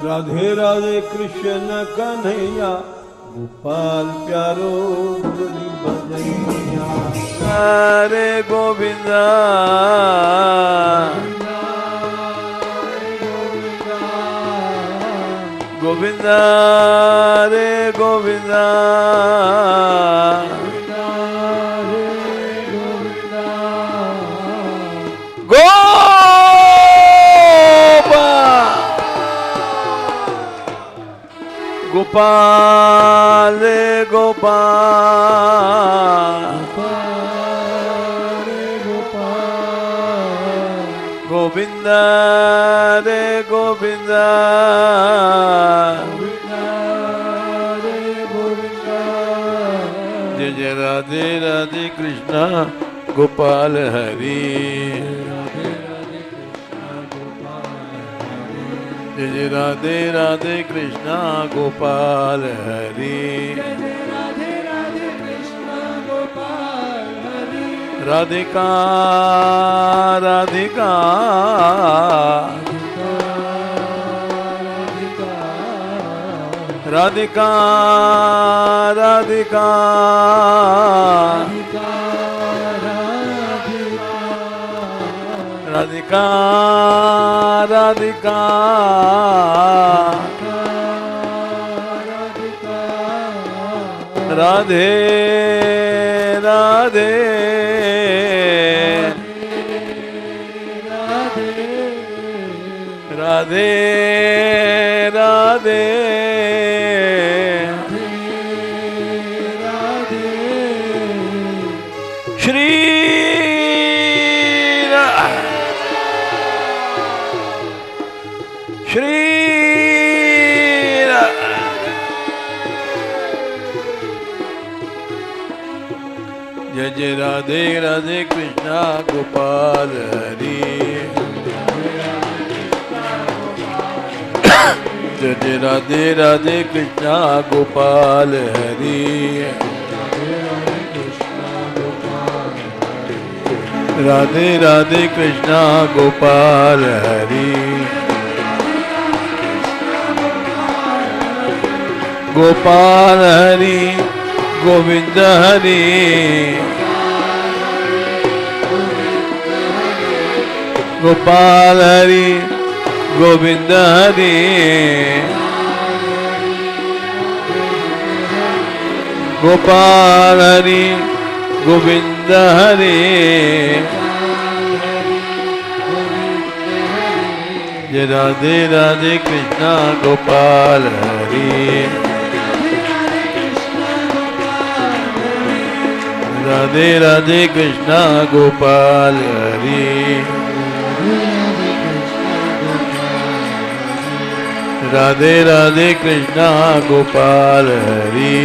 राधे राधे कृष्ण कन्हैया गोपाल प्यारो मुरली बजैया। हरे गोविंदा गोविंदा रे गोविंदा गोपाल रे गोपाल गोविंदा रे गोविंदा जय जय राधे राधे कृष्णा गोपाल हरि जय जय राधे राधे कृष्णा गोपाल हरि राधिका राधिका राधिका राधिका राधिका राधिका राधे राधे राधे राधे श्री श्री जय जय राधे राधे कृष्णा गोपाल हरि जय जय राधे राधे कृष्णा गोपाल हरि राधे राधे कृष्णा गोपाल हरि गोपाल हरि गोविंद हरि गोपाल हरि गोविंद हरि गोपाल हरि गोविंद हरि जय राधे राधे कृष्णा गोपाल हरि राधे राधे कृष्णा गोपाल हरि राधे राधे कृष्णा गोपाल हरि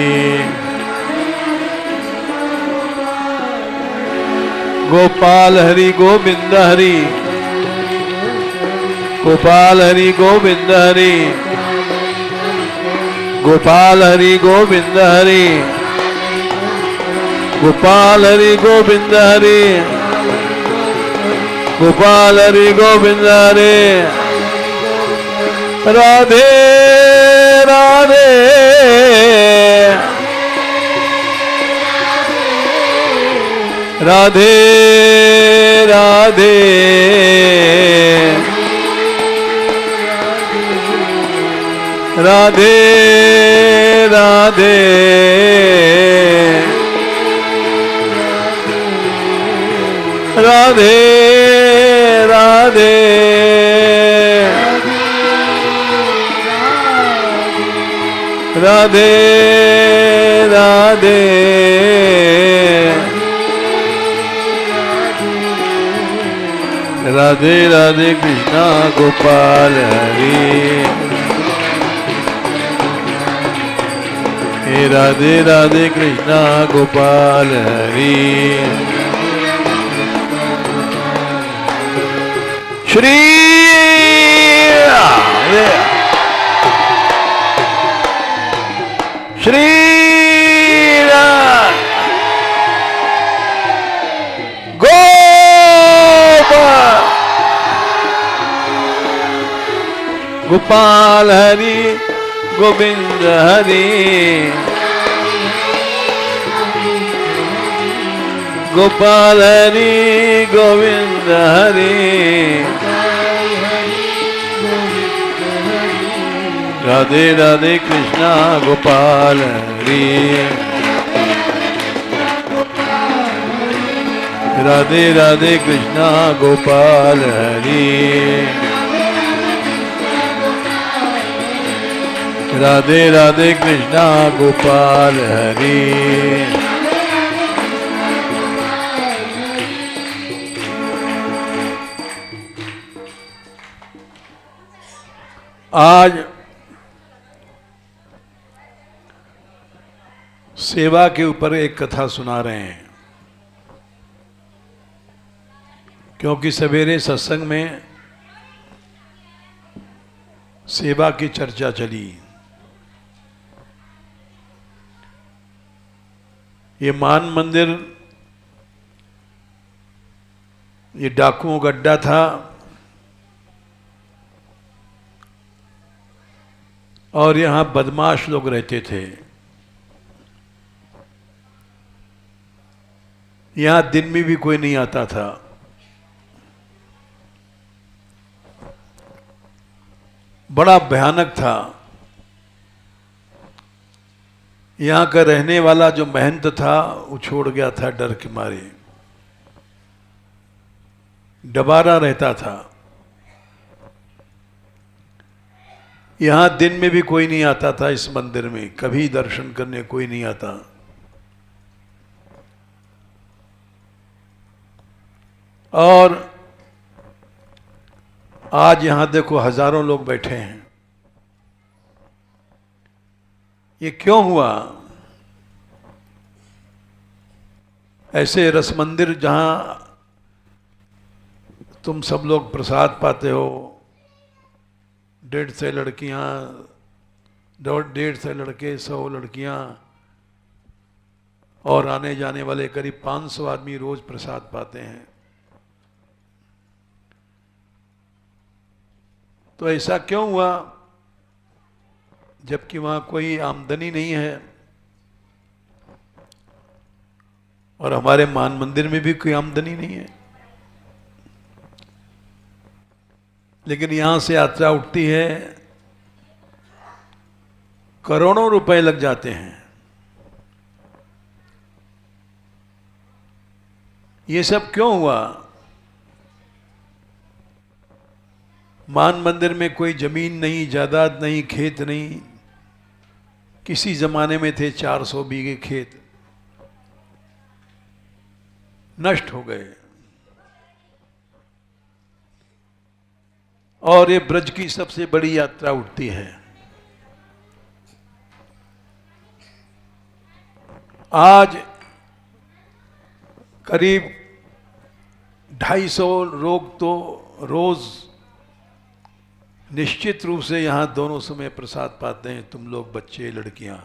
गोपाल हरि गोविंद हरि गोपाल हरि गोविंद हरि गोपाल हरि गोविंद हरि गोपाल हरि गोविंद हरि गोपाल हरि गोविंद हरि राधे राधे राधे राधे राधे राधे राधे राधे राधे राधे राधे राधे कृष्णा गोपाल हरि हे राधे राधे कृष्णा गोपाल हरि श्री श्री गोपाल हरि गोविंद हरि गोपाल हरि गोविंद हरि राधे राधे कृष्णा गोपाल हरि राधे राधे कृष्णा गोपाल हरि राधे राधे कृष्णा गोपाल हरि आज सेवा के ऊपर एक कथा सुना रहे हैं, क्योंकि सवेरे सत्संग में सेवा की चर्चा चली। ये मान मंदिर ये डाकुओं का अड्डा था और यहां बदमाश लोग रहते थे। यहां दिन में भी कोई नहीं आता था। बड़ा भयानक था। यहां का रहने वाला जो महंत था वो छोड़ गया था डर के मारे, डबारा रहता था। यहां दिन में भी कोई नहीं आता था। इस मंदिर में कभी दर्शन करने कोई नहीं आता। और आज यहां देखो हजारों लोग बैठे हैं। ये क्यों हुआ? ऐसे रस मंदिर जहां तुम सब लोग प्रसाद पाते हो, 150 लड़कियां, 150 लड़के, 100 लड़कियां और आने जाने वाले करीब 500 आदमी रोज प्रसाद पाते हैं। तो ऐसा क्यों हुआ जबकि वहां कोई आमदनी नहीं है? और हमारे मान मंदिर में भी कोई आमदनी नहीं है, लेकिन यहां से यात्रा उठती है, करोड़ों रुपए लग जाते हैं। ये सब क्यों हुआ? मान मंदिर में कोई जमीन नहीं, जायदाद नहीं, खेत नहीं। किसी जमाने में थे 400 बीघे खेत, नष्ट हो गए। और ये ब्रज की सबसे बड़ी यात्रा उठती है। आज करीब 250 लोग तो रोज निश्चित रूप से यहां दोनों समय प्रसाद पाते हैं। तुम लोग बच्चे, लड़कियां,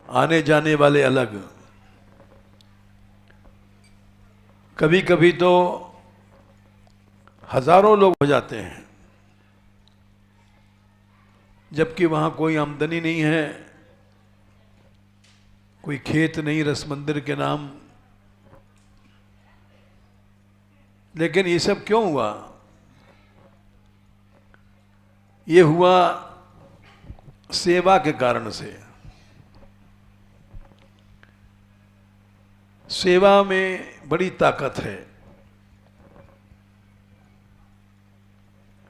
आने जाने वाले अलग। कभी कभी तो हजारों लोग हो जाते हैं, जबकि वहां कोई आमदनी नहीं है, कोई खेत नहीं रस मंदिर के नाम। लेकिन ये सब क्यों हुआ? ये हुआ सेवा के कारण से। सेवा में बड़ी ताकत है।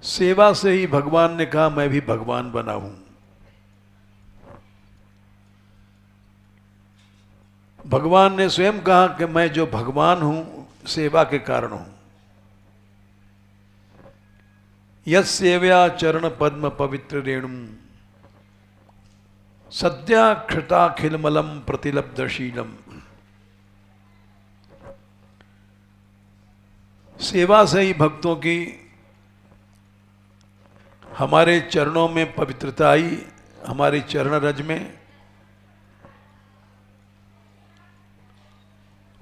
सेवा से ही भगवान ने कहा मैं भी भगवान बना हूं। भगवान ने स्वयं कहा कि मैं जो भगवान हूं सेवा के कारण हूं। यत् सेव्या चरण पद्म पवित्र रेणुम सद्या क्षताखिलमलम प्रतिलब्धशीलम। सेवा से ही भक्तों की हमारे चरणों में पवित्रता आई, हमारे चरण रज में,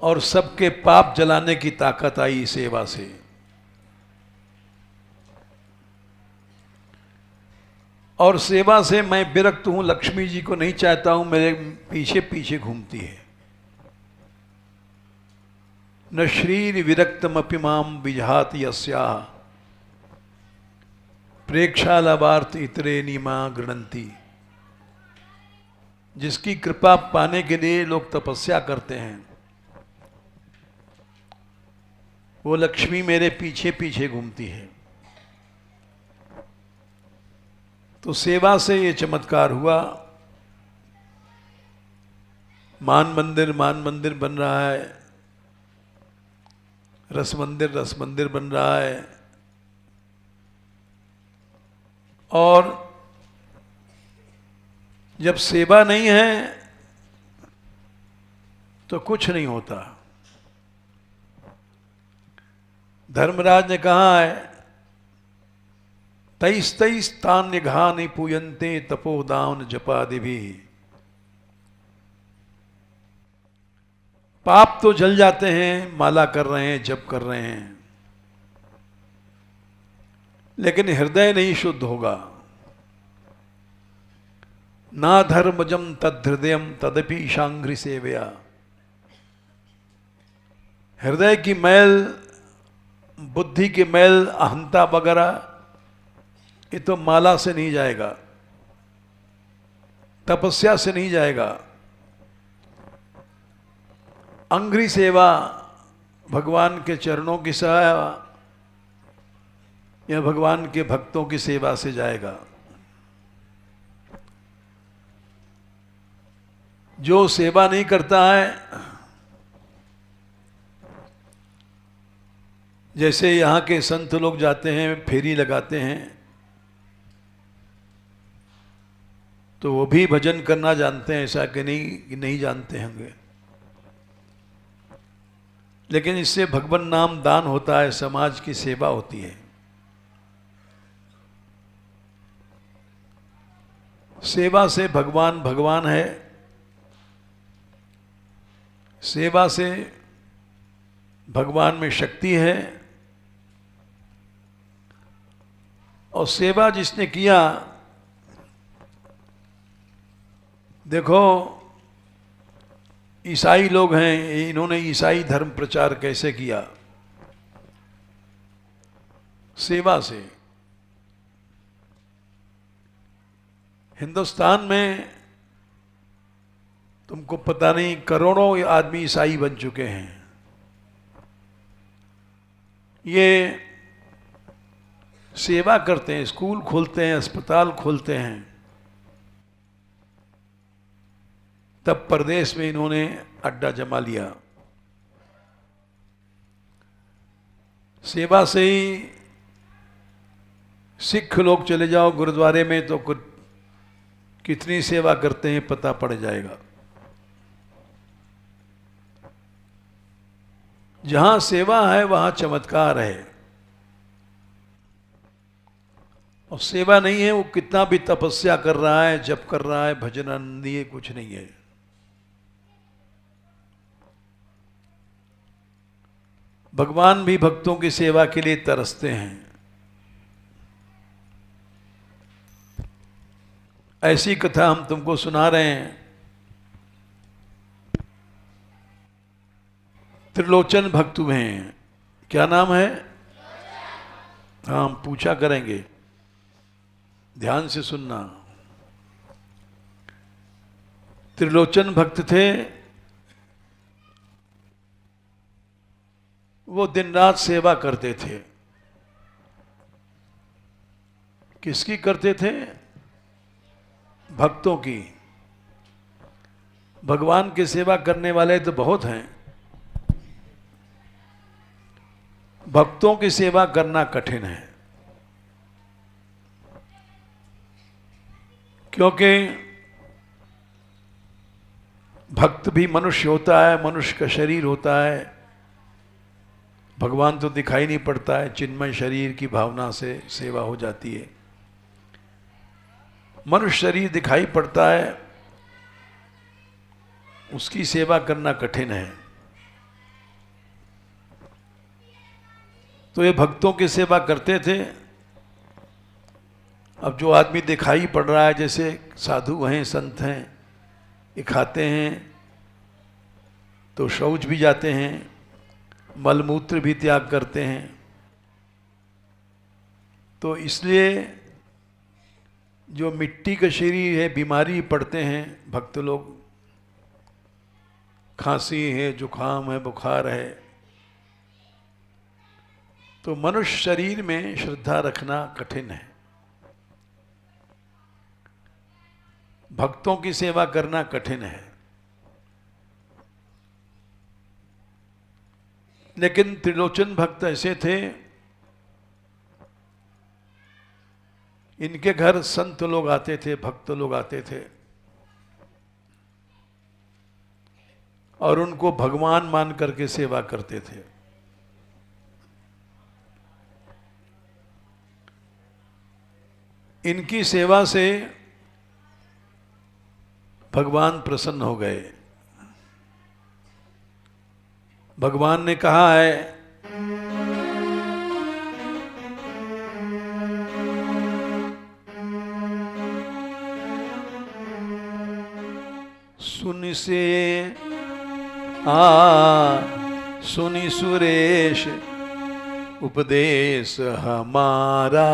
और सबके पाप जलाने की ताकत आई सेवा से। और सेवा से मैं विरक्त हूं, लक्ष्मी जी को नहीं चाहता हूं, मेरे पीछे पीछे घूमती है। न श्रीर विरक्तमपि माम विजहात यस्याः प्रेक्षालाभार्थ इतरे नीमा गृणंती। जिसकी कृपा पाने के लिए लोग तपस्या करते हैं, वो लक्ष्मी मेरे पीछे पीछे घूमती है। तो सेवा से ये चमत्कार हुआ। मान मंदिर बन रहा है, रस मंदिर बन रहा है, और जब सेवा नहीं है तो कुछ नहीं होता। धर्मराज ने कहा है, तैस तैस तान्य घानि पूयन्ते तपोदान जपादि भी। पाप तो जल जाते हैं, माला कर रहे हैं, जप कर रहे हैं, लेकिन हृदय नहीं शुद्ध होगा। ना धर्मजम तद्धृदयम तदपि शांघ्रि सेवया। हृदय की मैल, बुद्धि की मैल, अहंता वगैरह, ये तो माला से नहीं जाएगा, तपस्या से नहीं जाएगा। अंघ्रि सेवा, भगवान के चरणों की सेवा या भगवान के भक्तों की सेवा से जाएगा। जो सेवा नहीं करता है, जैसे यहाँ के संत लोग जाते हैं, फेरी लगाते हैं, तो वो भी भजन करना जानते हैं, ऐसा कि नहीं जानते होंगे। लेकिन इससे भगवान नाम दान होता है, समाज की सेवा होती है। सेवा से भगवान भगवान है, सेवा से भगवान में शक्ति है। और सेवा जिसने किया, देखो ईसाई लोग हैं, इन्होंने ईसाई धर्म प्रचार कैसे किया? सेवा से। हिंदुस्तान में तुमको पता नहीं, करोड़ों आदमी ईसाई बन चुके हैं। ये सेवा करते हैं, स्कूल खोलते हैं, अस्पताल खोलते हैं। तब प्रदेश में इन्होंने अड्डा जमा लिया। सेवा से ही सिख लोग चले जाओ गुरुद्वारे में तो कितनी सेवा करते हैं पता पड़ जाएगा। जहां सेवा है वहां चमत्कार है, और सेवा नहीं है, वो कितना भी तपस्या कर रहा है, जप कर रहा है, भजन आनंदी, कुछ नहीं है। भगवान भी भक्तों की सेवा के लिए तरसते हैं। ऐसी कथा हम तुमको सुना रहे हैं। त्रिलोचन भक्त हुए हैं। क्या नाम है? हाँ, हम पूछा करेंगे, ध्यान से सुनना। त्रिलोचन भक्त थे। वो दिन रात सेवा करते थे। किसकी करते थे? भक्तों की। भगवान की सेवा करने वाले तो बहुत हैं, भक्तों की सेवा करना कठिन है। क्योंकि भक्त भी मनुष्य होता है, मनुष्य का शरीर होता है। भगवान तो दिखाई नहीं पड़ता है, चिन्मय शरीर की भावना से सेवा हो जाती है। मनुष्य शरीर दिखाई पड़ता है, उसकी सेवा करना कठिन है। तो ये भक्तों की सेवा करते थे। अब जो आदमी दिखाई पड़ रहा है, जैसे साधु हैं, संत हैं, ये खाते हैं तो शौच भी जाते हैं, मलमूत्र भी त्याग करते हैं, तो इसलिए जो मिट्टी का शरीर है, बीमारी पड़ते हैं भक्त लोग, खांसी है, जुखाम है, बुखार है, तो मनुष्य शरीर में श्रद्धा रखना कठिन है। भक्तों की सेवा करना कठिन है। लेकिन त्रिलोचन भक्त ऐसे थे, इनके घर संत लोग आते थे, भक्त लोग आते थे और उनको भगवान मान करके सेवा करते थे। इनकी सेवा से भगवान प्रसन्न हो गए। भगवान ने कहा है, सुनि से सुनि सुरेश उपदेश हमारा,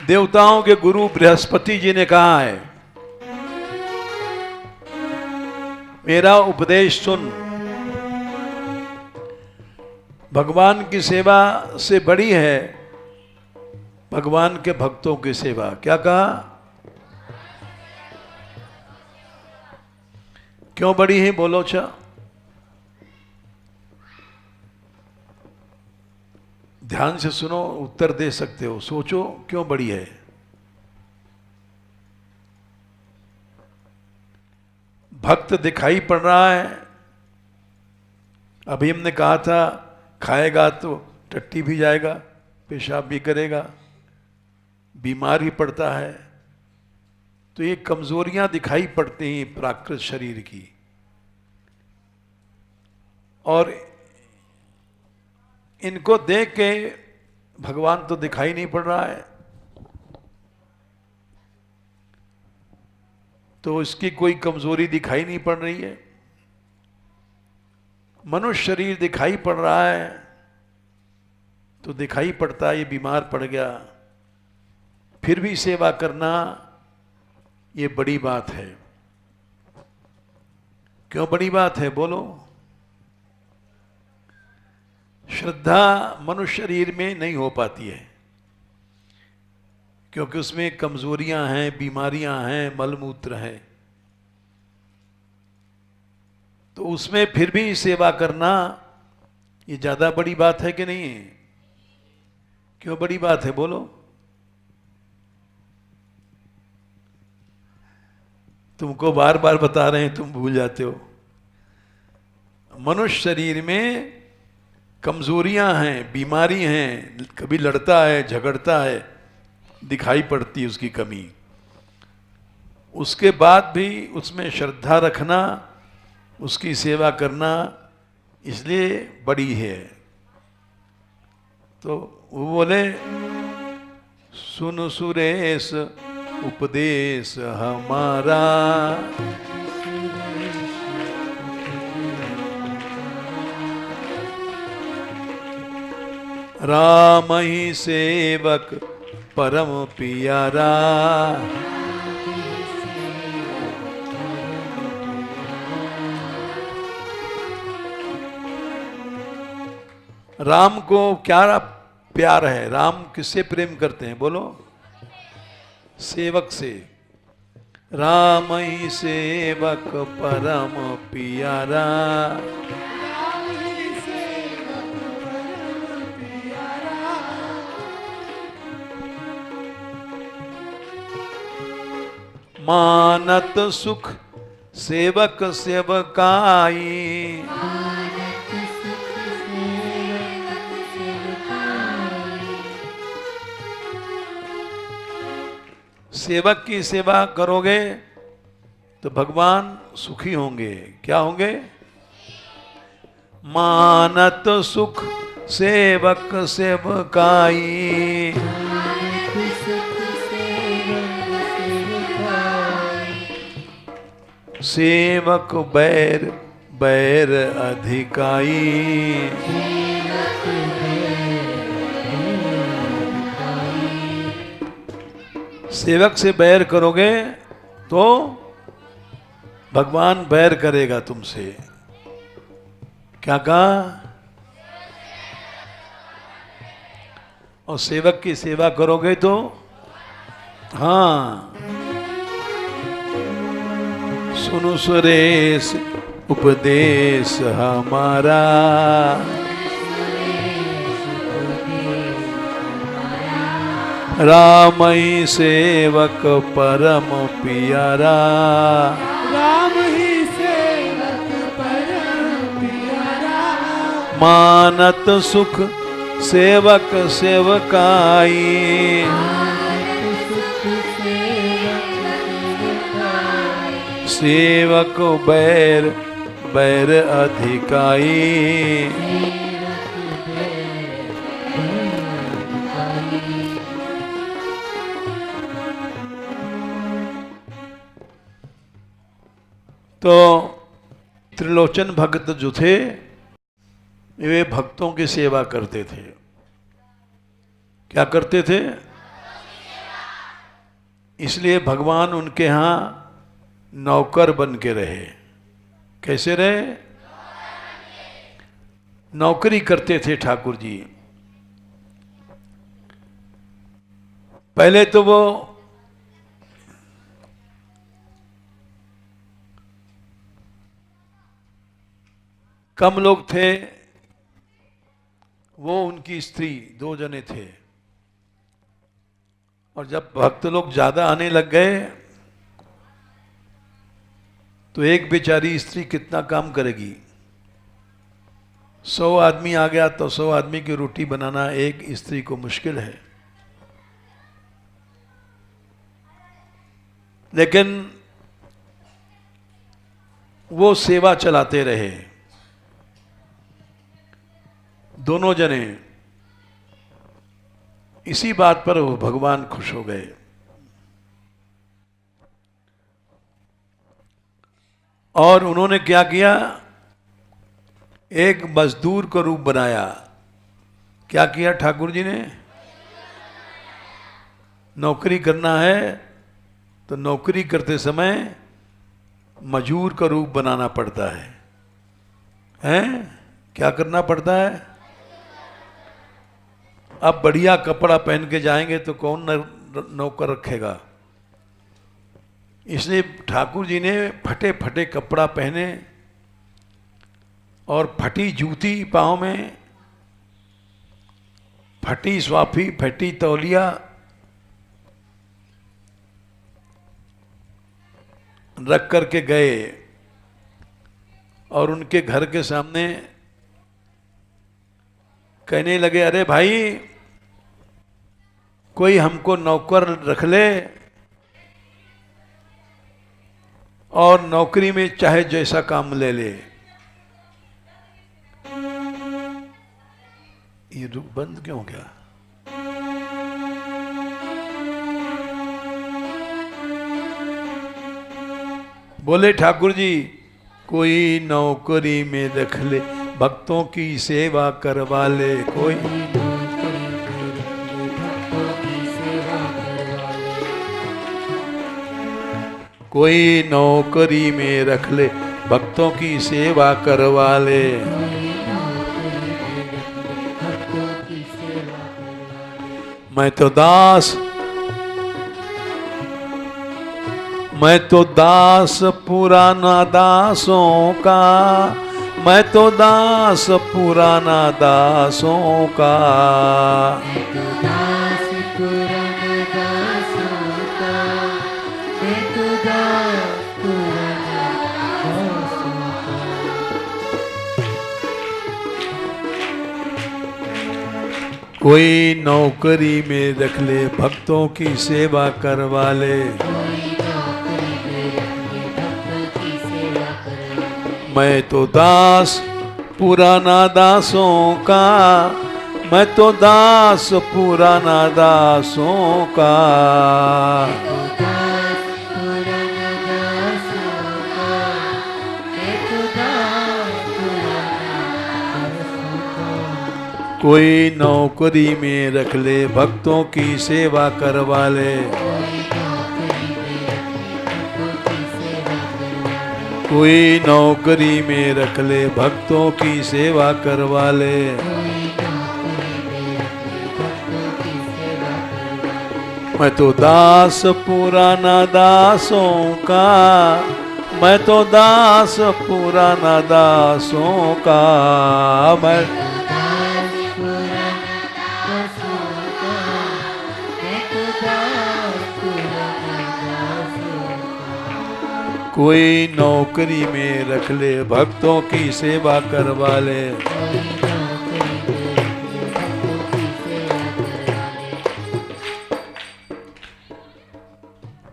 देवताओं के गुरु बृहस्पति जी ने कहा है, मेरा उपदेश सुन। भगवान की सेवा से बड़ी है भगवान के भक्तों की सेवा। क्या कहा? क्यों बड़ी है? बोलो। अच्छा, ध्यान से सुनो, उत्तर दे सकते हो। सोचो क्यों बड़ी है। भक्त दिखाई पड़ रहा है। अभी हमने कहा था खाएगा तो टट्टी भी जाएगा, पेशाब भी करेगा, बीमार ही पड़ता है। तो ये कमजोरियां दिखाई पड़ती हैं प्राकृत शरीर की, और इनको देख के भगवान तो दिखाई नहीं पड़ रहा है, तो इसकी कोई कमजोरी दिखाई नहीं पड़ रही है। मनुष्य शरीर दिखाई पड़ रहा है तो दिखाई पड़ता है ये बीमार पड़ गया, फिर भी सेवा करना ये बड़ी बात है। क्यों बड़ी बात है? बोलो। श्रद्धा मनुष्य शरीर में नहीं हो पाती है, क्योंकि उसमें कमजोरियां हैं, बीमारियां हैं, मलमूत्र है, तो उसमें फिर भी सेवा करना ये ज्यादा बड़ी बात है कि नहीं? क्यों बड़ी बात है? बोलो। तुमको बार बार बता रहे हैं, तुम भूल जाते हो। मनुष्य शरीर में कमजोरियां हैं, बीमारी हैं, कभी लड़ता है, झगड़ता है, दिखाई पड़ती है उसकी कमी। उसके बाद भी उसमें श्रद्धा रखना, उसकी सेवा करना इसलिए बड़ी है। तो वो बोले, सुन सुरेश उपदेश हमारा, राम ही सेवक परम पियारा, राम को क्या प्यार है? राम किससे प्रेम करते हैं? बोलो। सेवक से। राम ही सेवक परम पियारा, मानत सुख सेवक सेवकाई, सेवक की सेवा करोगे तो भगवान सुखी होंगे। क्या होंगे? मानत सुख सेवक सेवकाई, सेवक बैर बैर अधिकाई। सेवक से बैर करोगे तो भगवान बैर करेगा तुमसे। क्या कहा? और सेवक की सेवा करोगे तो हाँ, सुनो सुरेश उपदेश हमारा, रामई सेवक परम प्यारा, राम ही सेवक परम प्यारा। मानत सुख सेवक सेवकाई, सेवक बैर बैर अधिकाई। तो त्रिलोचन भक्त जो थे वे भक्तों की सेवा करते थे। क्या करते थे? इसलिए भगवान उनके यहाँ नौकर बन के रहे। कैसे रहे? नौकरी करते थे ठाकुर जी। पहले तो वो कम लोग थे, वो उनकी स्त्री 2 जने थे। और जब भक्त लोग ज्यादा आने लग गए तो एक बेचारी स्त्री कितना काम करेगी? 100 आदमी आ गया तो 100 आदमी की रोटी बनाना एक स्त्री को मुश्किल है। लेकिन वो सेवा चलाते रहे दोनों जने। इसी बात पर वो भगवान खुश हो गए। और उन्होंने क्या किया? एक मजदूर का रूप बनाया। क्या किया ठाकुर जी ने? नौकरी करना है तो नौकरी करते समय मजूर का रूप बनाना पड़ता है। हैं? क्या करना पड़ता है? अब बढ़िया कपड़ा पहन के जाएंगे तो कौन नौकर रखेगा? इसलिए ठाकुर जी ने फटे फटे कपड़ा पहने और फटी जूती पाँव में, फटी स्वाफी, फटी तौलिया रख करके गए। और उनके घर के सामने कहने लगे, अरे भाई कोई हमको नौकर रख ले और नौकरी में चाहे जैसा काम ले ले। ये रुक बंद क्यों हो गया? बोले ठाकुर जी कोई नौकरी में रख ले, भक्तों की सेवा करवा ले। कोई नौकरी में रख ले, भक्तों की सेवा करवा ले। मैं तो दास पुराना दासों का, मैं तो दास पुराना दासों का। कोई नौकरी में रख ले, भक्तों की सेवा करवा ले। मैं तो दास पुराना दासों का, मैं तो दास पुराना दासों का। कोई नौकरी में रख ले, भक्तों की सेवा करवा ले। कोई नौकरी में रख ले, भक्तों की सेवा करवा ले। मैं तो दास पुराना दासों का, मैं तो दास पुराना दासों का। मैं कोई नौकरी में रख ले, भक्तों की सेवा करवा ले।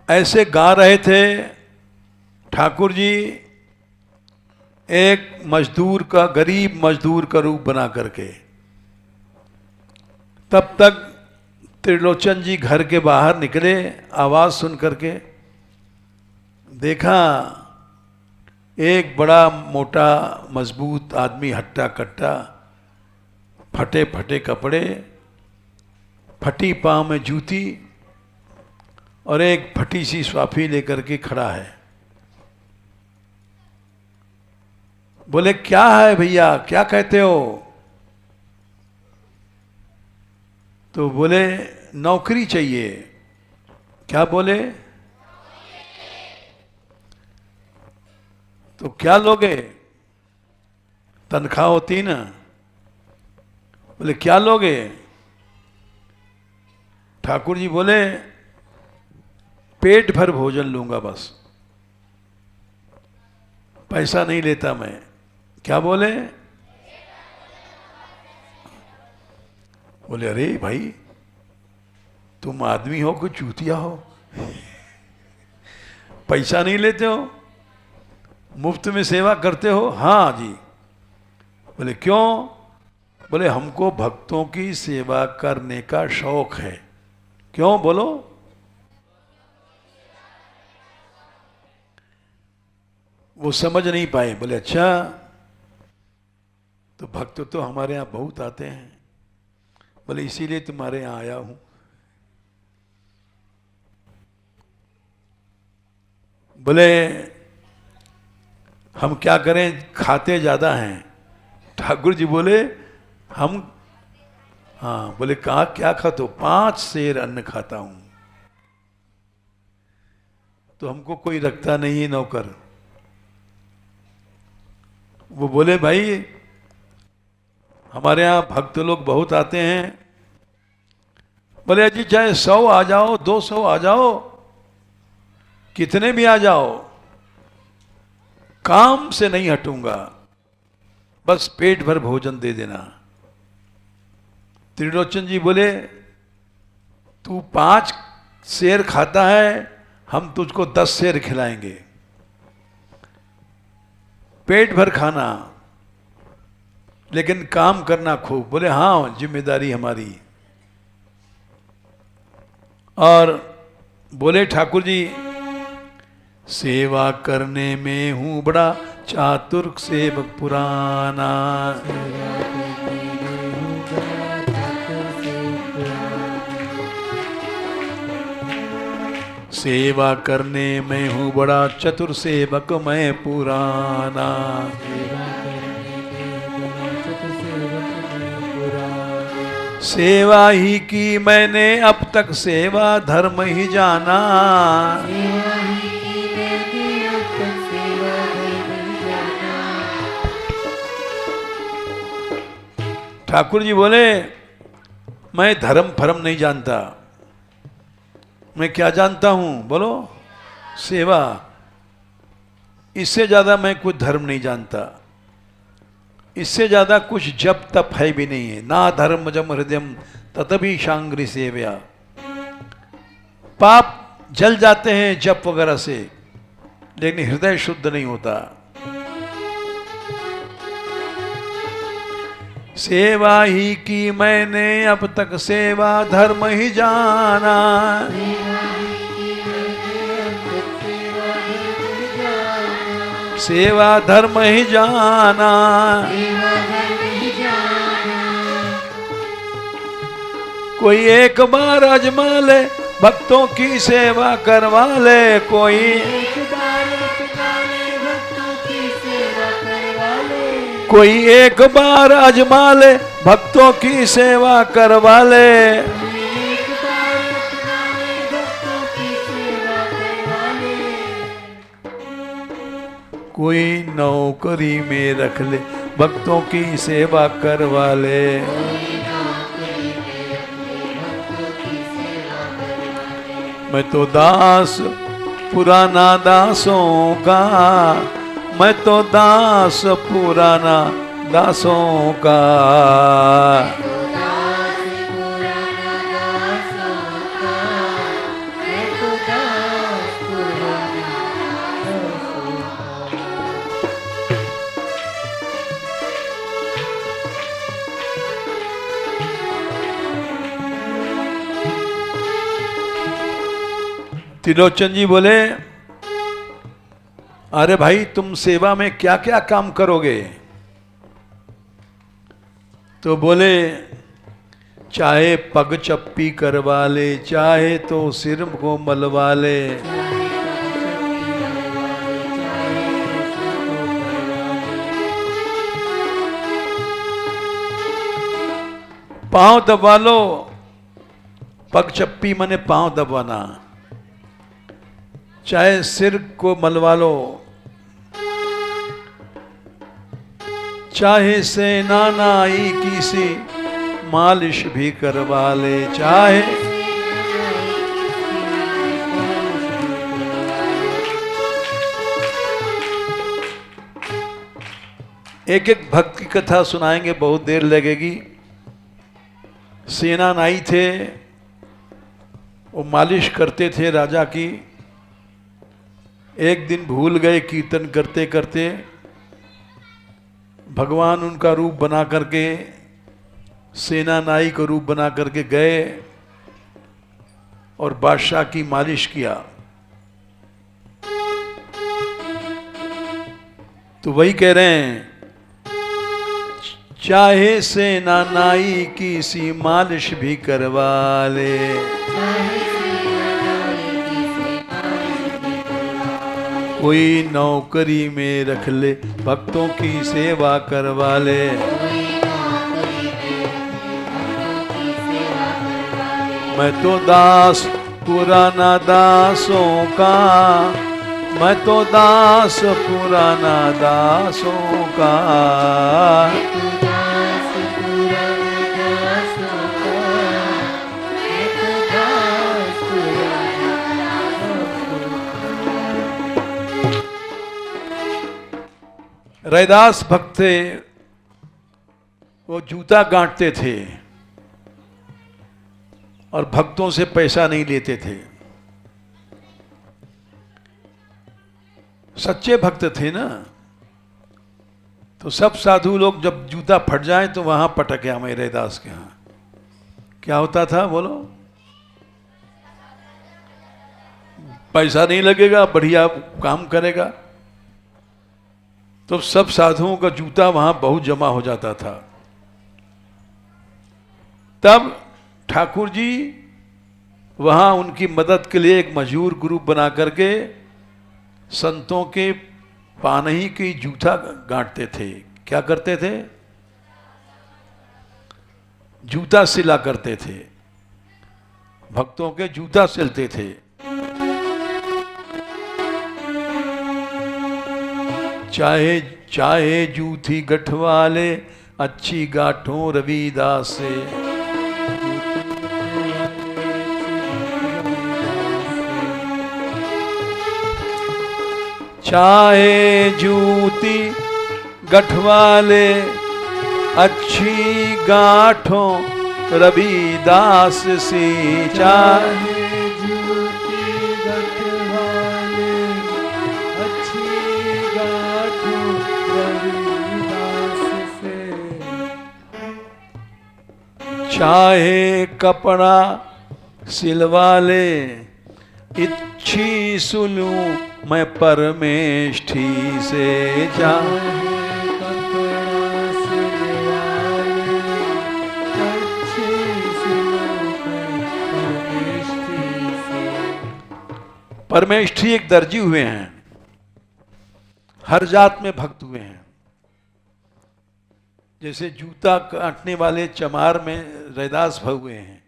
ऐसे गा रहे थे ठाकुर जी, एक मजदूर का, गरीब मजदूर का रूप बना करके। तब तक त्रिलोचन जी घर के बाहर निकले, आवाज सुन करके देखा एक बड़ा मोटा मजबूत आदमी, हट्टा कट्टा, फटे फटे कपड़े, फटी पांव में जूती और एक फटी सी स्वाफी लेकर के खड़ा है। बोले क्या है भैया, क्या कहते हो? तो बोले नौकरी चाहिए। क्या बोले? तो क्या लोगे? तनख्वाह होती ना। बोले क्या लोगे? ठाकुर जी बोले पेट भर भोजन लूंगा, बस पैसा नहीं लेता मैं। क्या बोले? बोले अरे भाई तुम आदमी हो कि चूतिया हो, पैसा नहीं लेते हो, मुफ्त में सेवा करते हो? हाँ जी। बोले क्यों? बोले हमको भक्तों की सेवा करने का शौक है। क्यों बोलो? वो समझ नहीं पाए। बोले अच्छा, तो भक्त तो हमारे यहाँ बहुत आते हैं। बोले इसीलिए तुम्हारे यहाँ आया हूं। बोले हम क्या करें, खाते ज्यादा हैं। ठाकुर जी बोले हम, हाँ। बोले कहा क्या खाते हो? 5 सेर अन्न खाता हूं। तो हमको कोई रखता नहीं है नौकर। वो बोले भाई हमारे यहाँ भक्त लोग बहुत आते हैं। बोले जी चाहे 100 आ जाओ, 200 आ जाओ, कितने भी आ जाओ, काम से नहीं हटूंगा, बस पेट भर भोजन दे देना। त्रिलोचन जी बोले तू 5 सेर खाता है, हम तुझको 10 सेर खिलाएंगे, पेट भर खाना, लेकिन काम करना खूब। बोले हाँ जिम्मेदारी हमारी। और बोले ठाकुर जी सेवा करने में हूं बड़ा चातुर सेवक पुराना। सेवा करने में हूं बड़ा चतुर सेवक मैं पुराना। सेवा ही की मैंने अब तक, सेवा धर्म ही जाना। ठाकुर जी बोले मैं धर्म फर्म नहीं जानता, मैं क्या जानता हूं बोलो? सेवा। इससे ज्यादा मैं कुछ धर्म नहीं जानता, इससे ज्यादा कुछ जप तप है भी नहीं है। ना धर्म जम हृदयम ततभी शांग्री सेव्या। पाप जल जाते हैं जप वगैरह से, लेकिन हृदय शुद्ध नहीं होता। सेवा ही की मैंने अब तक, सेवा धर्म ही जाना। सेवा धर्म ही जाना। कोई एक बार अजमा ले, भक्तों की सेवा करवा ले। कोई एक बार अपना ले, भक्तों की सेवा करवा ले। कोई एक बार अजमा ले, भक्तों की सेवा करवा ले। एक बार अपना ले, भक्तों की सेवा करवा ले। कोई नौकरी में रख ले, भक्तों की सेवा करवा ले। मैं तो दास पुराना दासों का, मैं तो दास पुराना दासों का। त्रिलोचन जी बोले, अरे भाई तुम सेवा में क्या क्या काम करोगे? तो बोले, चाहे पग चप्पी करवा ले, चाहे तो सिर को मलवा ले। पांव दबा लो, पग चप्पी माने पांव दबाना। चाहे सिर को मलवा लो, चाहे सेना नाई की सी मालिश भी करवा ले। चाहे एक एक भक्त की कथा सुनाएंगे, बहुत देर लगेगी। सेना नाई थे, वो मालिश करते थे राजा की। एक दिन भूल गए, कीर्तन करते करते भगवान उनका रूप बना करके, सेना नाई का रूप बना करके गए और बादशाह की मालिश किया। तो वही कह रहे हैं, चाहे सेना नाई की सी मालिश भी करवा ले। कोई नौकरी में रख ले, भक्तों की सेवा करवा ले। मैं तो दास पुराना दासों का, मैं तो दास पुराना दासों का। रैदास भक्त थे, वो जूता गांठते थे और भक्तों से पैसा नहीं लेते थे। सच्चे भक्त थे ना। तो सब साधु लोग जब जूता फट जाए तो वहां पटके हमें रैदास के यहां। क्या होता था बोलो? पैसा नहीं लगेगा, बढ़िया काम करेगा। तो सब साधुओं का जूता वहां बहुत जमा हो जाता था। तब ठाकुर जी वहां उनकी मदद के लिए एक मजदूर ग्रुप बना करके संतों के पानही की जूता गांठते थे। क्या करते थे? जूता सिला करते थे, भक्तों के जूता सिलते थे। चाहे चाहे जूठी गठवाले, अच्छी गाठों रविदास से। चाहे जूती गठवाले, अच्छी गाठों रविदास से। चाहे चाहे कपड़ा सिलवा ले, इच्छी सुनूं मैं परमेष्ठी से। परमेष्ठी एक दर्जी हुए हैं, हर जात में भक्त हुए हैं। जैसे जूता काटने वाले चमार में रैदास भक्त हुए हैं,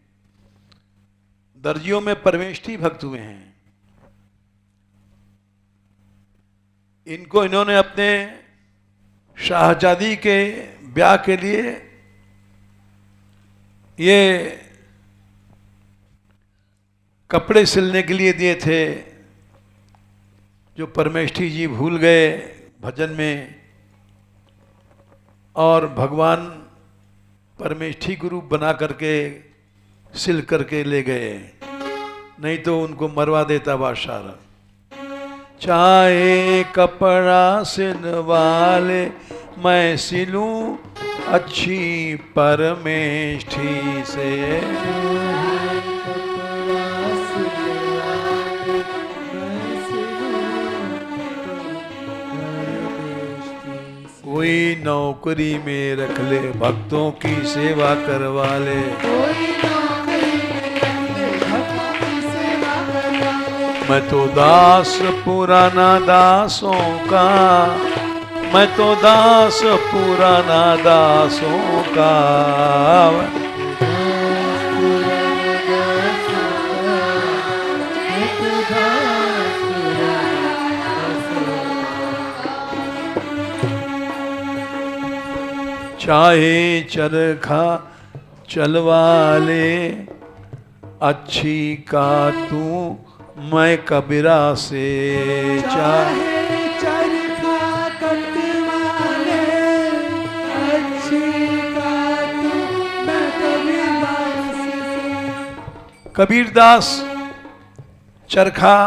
दर्जियों में परमेष्ठी भक्त हुए हैं। इन्होंने अपने शाहजादी के ब्याह के लिए ये कपड़े सिलने के लिए दिए थे, जो परमेष्ठी जी भूल गए भजन में, और भगवान परमेष्ठी को रूप बना करके सिल करके ले गए, नहीं तो उनको मरवा देता बादशाह। चाहे कपड़ा सिलवा ले, मैं सिलूं अच्छी परमेष्ठी से। कोई नौकरी में रख ले, भक्तों की सेवा करवा ले। मैं तो दास पुराना दासों का, मैं तो दास पुराना दासों का। चाहे चरखा चलवा ले, अच्छी का तू मैं कबीरा से। चाहे चरखा कटवा ले, अच्छी का तू मैं कबीरदास से। कबीरदास चरखा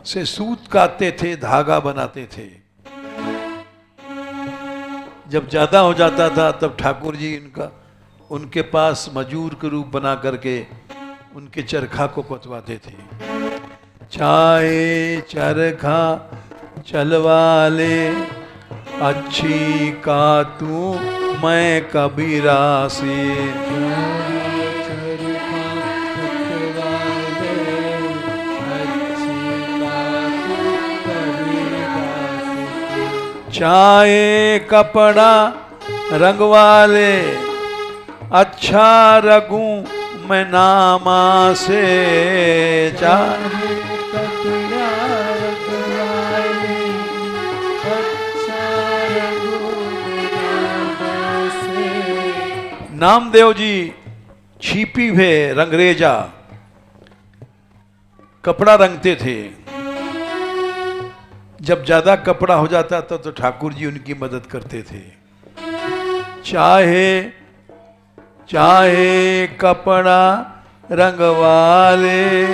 से सूत काटते थे, धागा बनाते थे। जब ज्यादा हो जाता था तब ठाकुर जी उनके पास मजूर के रूप बना करके उनके चरखा को कतवाते थे। चाहे चरखा चलवा ले, अच्छी का तू मैं कबीरा से। चाहे कपड़ा रंगवा ले, अच्छा रगू मैं नामा से। चाहे कपड़ा रंगवा ले, अच्छा रगू मैं नामा से। नामदेव जी छिपी हुए रंगरेजा कपड़ा रंगते थे। जब ज्यादा कपड़ा हो जाता था तो ठाकुर जी उनकी मदद करते थे। चाहे कपड़ा रंगवा ले,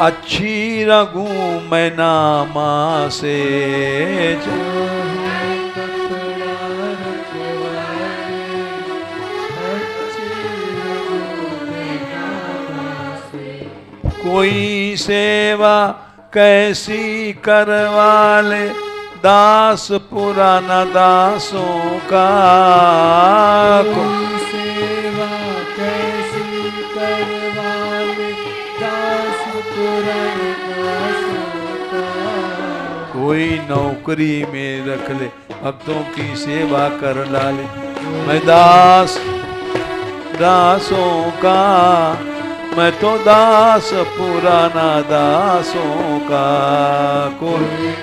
अच्छी रंगू मैं नामा से। कोई सेवा कैसी करवा ले, दास पुराना दासों का। कोई सेवा कैसी करवा ले, दास पुराना दासों का। कोई नौकरी में रख ले, भक्तों की सेवा कर डाले। मैं दास दासों का, मैं तो दास पुराना दासों का। कोई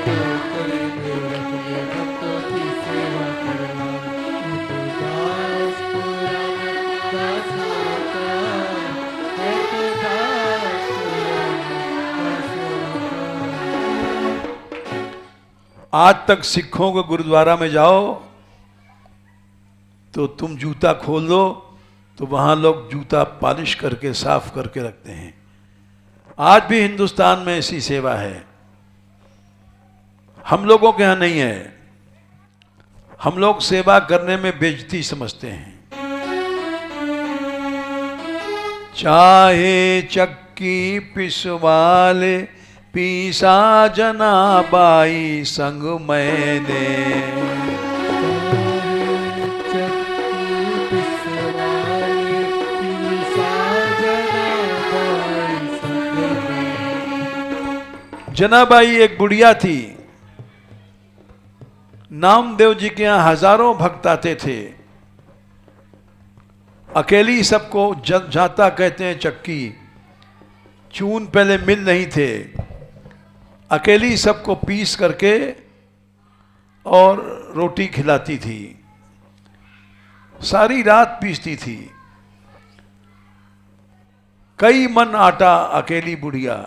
आज तक सिखों के गुरुद्वारा में जाओ तो तुम जूता खोल दो तो वहां लोग जूता पॉलिश करके साफ करके रखते हैं। आज भी हिंदुस्तान में ऐसी सेवा है, हम लोगों के यहां नहीं है। हम लोग सेवा करने में बेइज्जती समझते हैं। चाहे चक्की पिसवाले पीसा जनाबाई संग मैंने। जनाबाई एक बुढ़िया थी। नामदेव जी के यहां हजारों भक्त आते थे। अकेली सबको जाता कहते हैं चक्की। चून पहले मिल नहीं थे, अकेली सबको पीस करके और रोटी खिलाती थी। सारी रात पीसती थी। कई मन आटा अकेली बुढ़िया।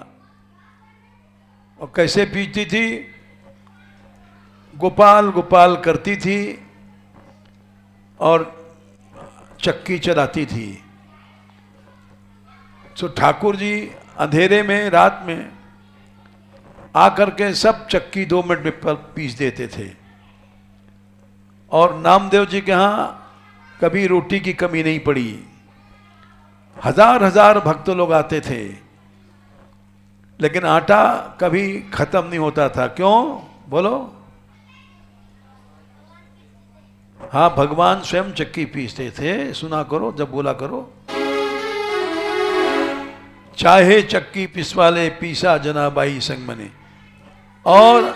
और कैसे पीसती थी? गोपाल गोपाल करती थी और चक्की चलाती थी। तो ठाकुर जी अंधेरे में रात में आकर के सब चक्की 2 मिनट में पीस देते थे। और नामदेव जी के यहाँ कभी रोटी की कमी नहीं पड़ी। हजार हजार भक्त लोग आते थे, लेकिन आटा कभी खत्म नहीं होता था। क्यों बोलो? हाँ, भगवान स्वयं चक्की पीसते थे। सुना करो, जब बोला करो। चाहे चक्की पिसवाले पीसा जनाबाई संग मने। और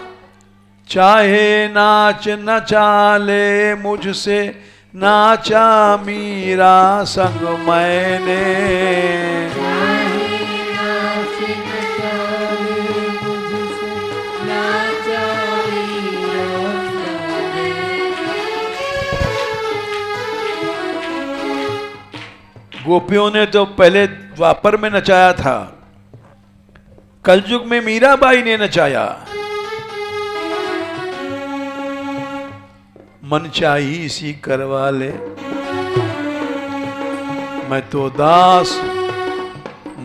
चाहे नाच नचाले मुझसे नाचा मीरा संग मैंने। गोपियों ने तो पहले द्वापर में नचाया था, कलयुग में मीराबाई ने नचाया। मन चाही सी करवा ले मैं तो दास,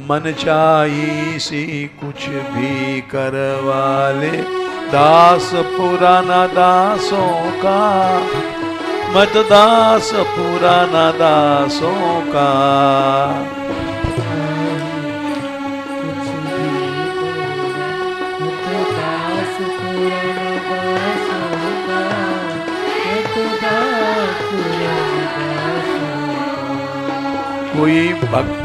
मन चाही सी कुछ भी करवा ले। दास पुराना दासों का, मैं तो दास पुराना दासों का। कोई भक्त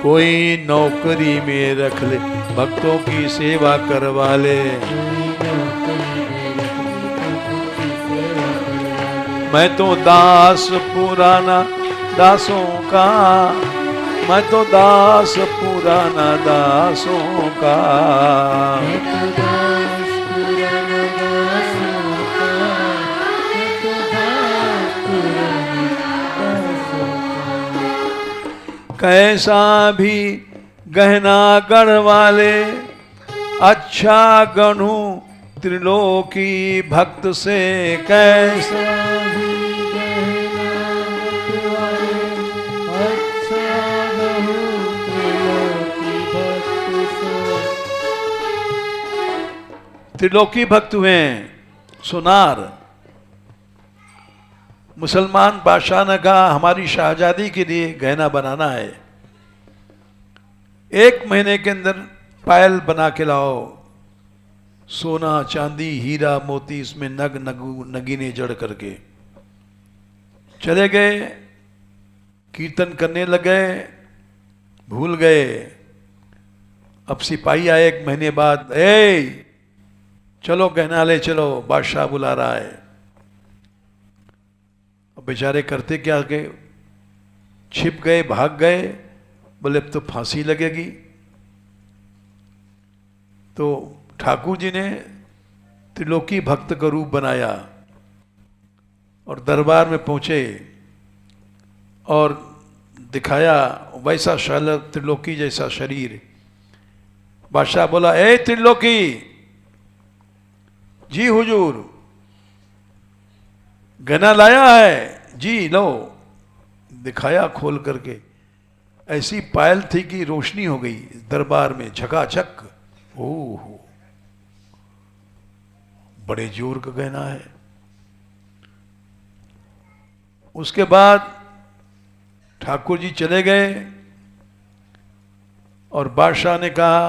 कोई नौकरी में रख ले, भक्तों की सेवा करवा ले। मैं तो दास पुराना दासों का, मैं तो दास पुराना दासों का। कैसा भी गहना गढ़वाले, अच्छा गढ़ूं त्रिलोकी भक्त से। कैसा भी गहना गढ़वाले, अच्छा गढ़ूं त्रिलोकी भक्त से। त्रिलोकी भक्त हुए सुनार। मुसलमान बादशाह ने कहा हमारी शाहजादी के लिए गहना बनाना है, 1 महीने के अंदर पायल बना के लाओ। सोना चांदी हीरा मोती इसमें नगीने जड़ करके चले गए। कीर्तन करने लगे, भूल गए। अब सिपाही आए 1 महीने बाद, चलो गहना ले चलो, बादशाह बुला रहा है। अब बेचारे करते क्या के छिप गए, भाग गए। बोले अब तो फांसी लगेगी। तो ठाकुर जी ने त्रिलोकी भक्त का रूप बनाया और दरबार में पहुंचे और दिखाया वैसा शाल त्रिलोकी जैसा शरीर। बादशाह बोला, ए त्रिलोकी जी हुजूर, गहना लाया है? जी लो। दिखाया खोल करके, ऐसी पायल थी कि रोशनी हो गई दरबार में, झकाझक। ओह, बड़े जोर का गहना है। उसके बाद ठाकुर जी चले गए। और बादशाह ने कहा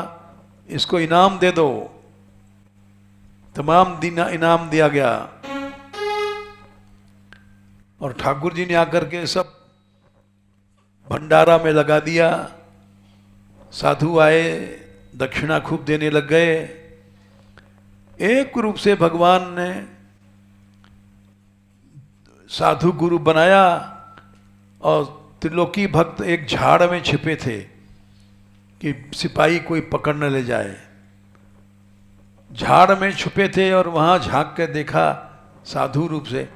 इसको इनाम दे दो। तमाम दिन इनाम दिया गया। और ठाकुर जी ने आकर के सब भंडारा में लगा दिया। साधु आए, दक्षिणा खूब देने लग गए। एक रूप से भगवान ने साधु गुरु बनाया। और त्रिलोकी भक्त एक झाड़ में छिपे थे कि सिपाही कोई पकड़ न ले जाए। झाड़ में छुपे थे और वहां झांक के देखा साधु रूप से,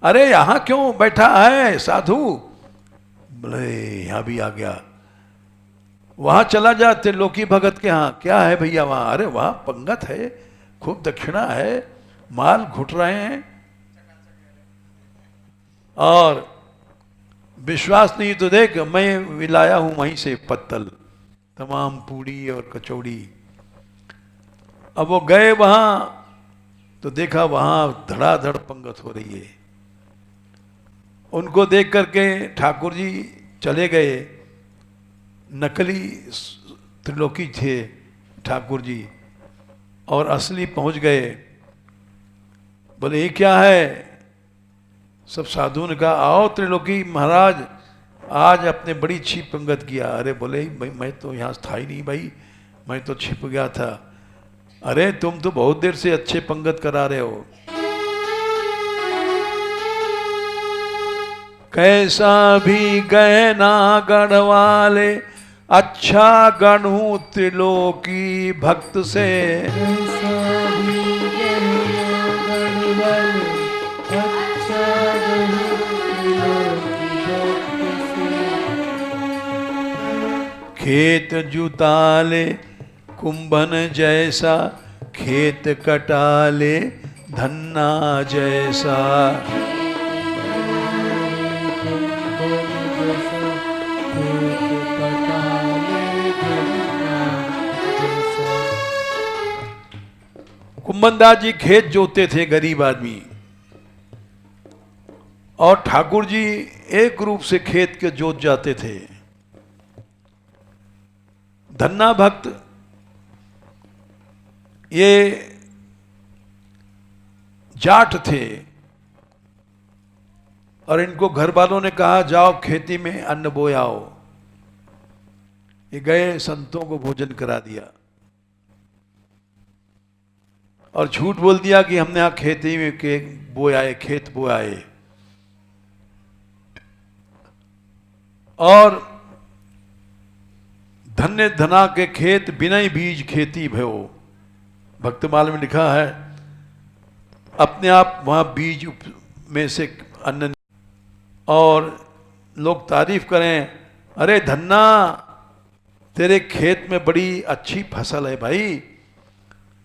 अरे यहां क्यों बैठा है साधु? बोले यहां भी आ गया। वहां चला जा त्रिलोकी भगत के यहाँ। क्या है भैया वहां? अरे वहां पंगत है, खूब दक्षिणा है, माल घुट रहे हैं। और विश्वास नहीं तो देख, मैं विलाया हूं वहीं से पत्तल, तमाम पूड़ी और कचौड़ी। अब वो गए वहां तो देखा वहां धड़ाधड़ पंगत हो रही है। उनको देख करके ठाकुर जी चले गए। नकली त्रिलोकी थे ठाकुर जी और असली पहुंच गए। बोले ये क्या है? सब साधुओं ने कहा आओ त्रिलोकी महाराज, आज आपने बड़ी अच्छी पंगत किया। अरे बोले मैं तो यहाँ था ही नहीं भाई, मैं तो छिप गया था। अरे तुम तो बहुत देर से अच्छे पंगत करा रहे हो। कैसा भी गहना गढ़वाले, अच्छा गढ़ूं त्रिलोकी भक्त से। कैसा भी गहना गढ़वाले, अच्छा गढ़ूं त्रिलोकी भक्त से। खेत जुताले कुंभन जैसा, खेत कटाले धन्ना जैसा। कुंभनदास जी खेत जोते थे, गरीब आदमी, और ठाकुर जी एक रूप से खेत के जोत जाते थे। धन्ना भक्त ये जाट थे और इनको घर वालों ने कहा जाओ खेती में अन्न बोए आओ। ये गए, संतों को भोजन करा दिया और झूठ बोल दिया कि हमने यहां खेती में के बोए, खेत बोए। और धन्य धना के खेत बिना ही बीज खेती भयो। भक्तमाल में लिखा है अपने आप वहां बीज में से अन्न। और लोग तारीफ करें, अरे धन्ना तेरे खेत में बड़ी अच्छी फसल है भाई।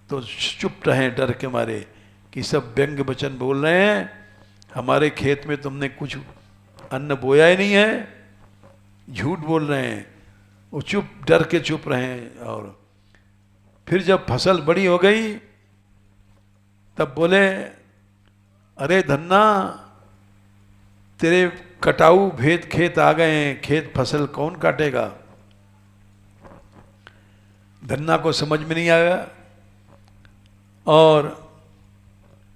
तो चुप रहे डर के मारे कि सब व्यंग वचन बोल रहे हैं, हमारे खेत में तुमने कुछ अन्न बोया ही नहीं है, झूठ बोल रहे हैं। वो चुप, डर के चुप रहे। और फिर जब फसल बड़ी हो गई तब बोले, अरे धन्ना तेरे कटाऊ भेद खेत आ गए हैं, खेत फसल कौन काटेगा? धन्ना को समझ में नहीं आया और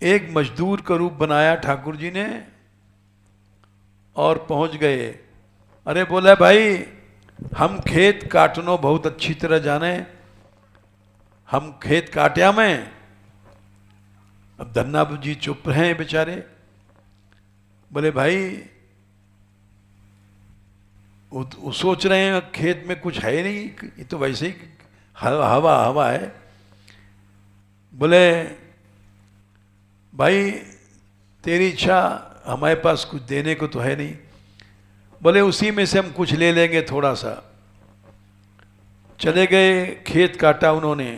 एक मजदूर का रूप बनाया ठाकुर जी ने और पहुंच गए। अरे बोला भाई हम खेत काटनो बहुत अच्छी तरह जाने, हम खेत काट्या में। अब धन्ना जी चुप रहे बेचारे। बोले भाई वो सोच रहे हैं खेत में कुछ है नहीं, ये तो वैसे ही हवा हवा है। बोले भाई तेरी इच्छा, हमारे पास कुछ देने को तो है नहीं। बोले उसी में से हम कुछ ले लेंगे थोड़ा सा। चले गए, खेत काटा उन्होंने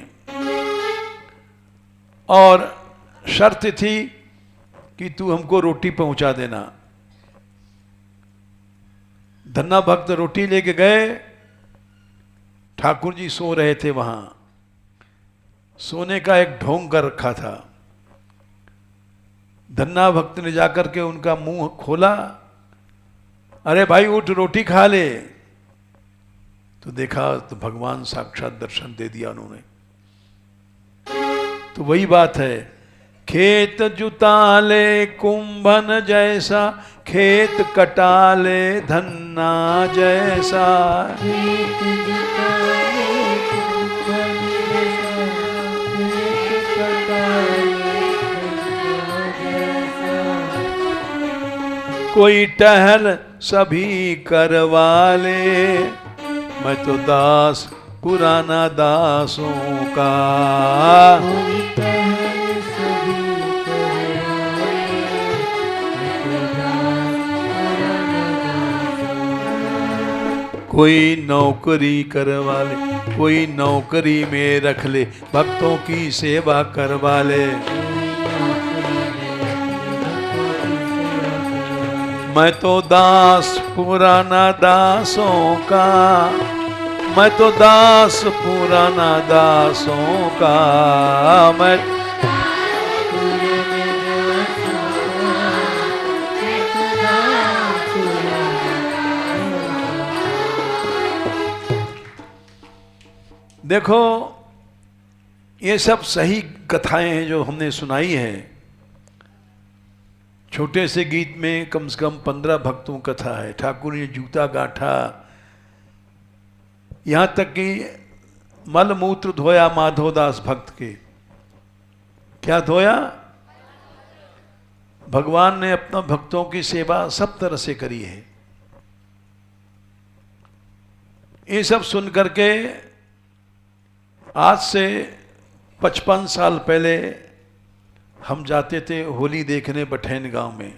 और शर्त थी कि तू हमको रोटी पहुंचा देना। धन्ना भक्त रोटी लेके गए। ठाकुर जी सो रहे थे वहां, सोने का एक ढोंग कर रखा था। धन्ना भक्त ने जाकर के उनका मुंह खोला, अरे भाई उठ रोटी खा ले। तो देखा तो भगवान साक्षात दर्शन दे दिया उन्होंने। तो वही बात है, खेत जुताले कुंभन जैसा, खेत कटाले धन्ना जैसा। खेत जुताले कुंभन जैसा, खेत कटाले धन्ना जैसा। कोई टहल सभी करवाले, मैं तो दास पुराना दासों का। कोई टहल सभी करवाले, मैं तो दास पुराना दासों। कोई नौकरी करवा ले, कोई नौकरी में रख ले, भक्तों की सेवा करवा ले। मैं तो दास पुराना दासों का, मैं तो दास पुराना दासों का। मैं देखो, ये सब सही कथाएं हैं जो हमने सुनाई हैं। छोटे से गीत में कम से कम 15 भक्तों कथा है। ठाकुर ने जूता गांठा, यहां तक कि मल मूत्र धोया माधोदास भक्त के। क्या धोया? भगवान ने अपना भक्तों की सेवा सब तरह से करी है। ये सब सुन करके आज से 55 साल पहले हम जाते थे होली देखने बठैन गांव में,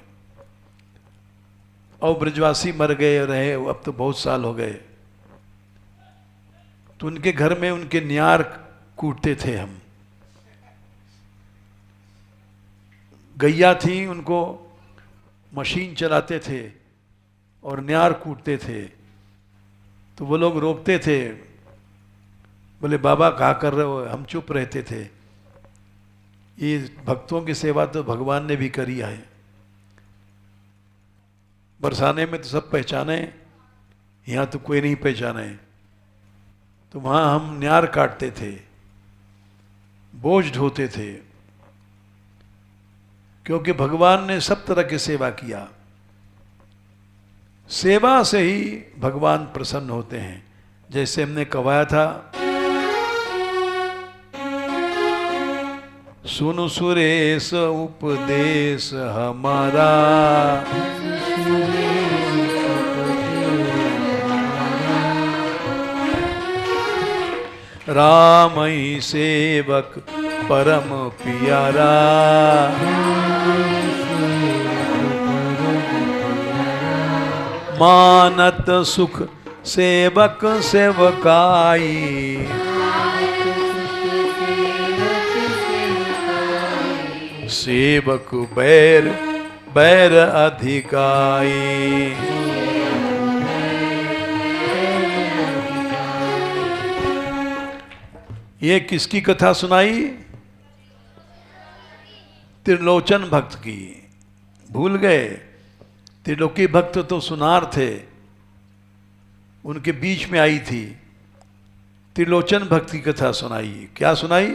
और ब्रजवासी मर गए रहे, अब तो बहुत साल हो गए। तो उनके घर में उनके न्यार कूटते थे हम। गैया थी, उनको मशीन चलाते थे और न्यार कूटते थे। तो वो लोग रोकते थे, बोले बाबा क्या कर रहे हो? हम चुप रहते थे। ये भक्तों की सेवा तो भगवान ने भी करी है। बरसाने में तो सब पहचाने, यहाँ तो कोई नहीं पहचाने। तो वहाँ हम न्यार काटते थे, बोझ ढोते थे, क्योंकि भगवान ने सब तरह की सेवा किया। सेवा से ही भगवान प्रसन्न होते हैं। जैसे हमने कवाया था, सुनु सुरेश उपदेश हमारा, राम ही सेवक परम प्यारा। मानत सुख सेवक सेवकाई, सेवक बैर बैर अधिकाई। ये किसकी कथा सुनाई? त्रिलोचन भक्त की। भूल गए? त्रिलोकी भक्त तो सुनार थे, उनके बीच में आई थी। त्रिलोचन भक्त की कथा सुनाई। क्या सुनाई?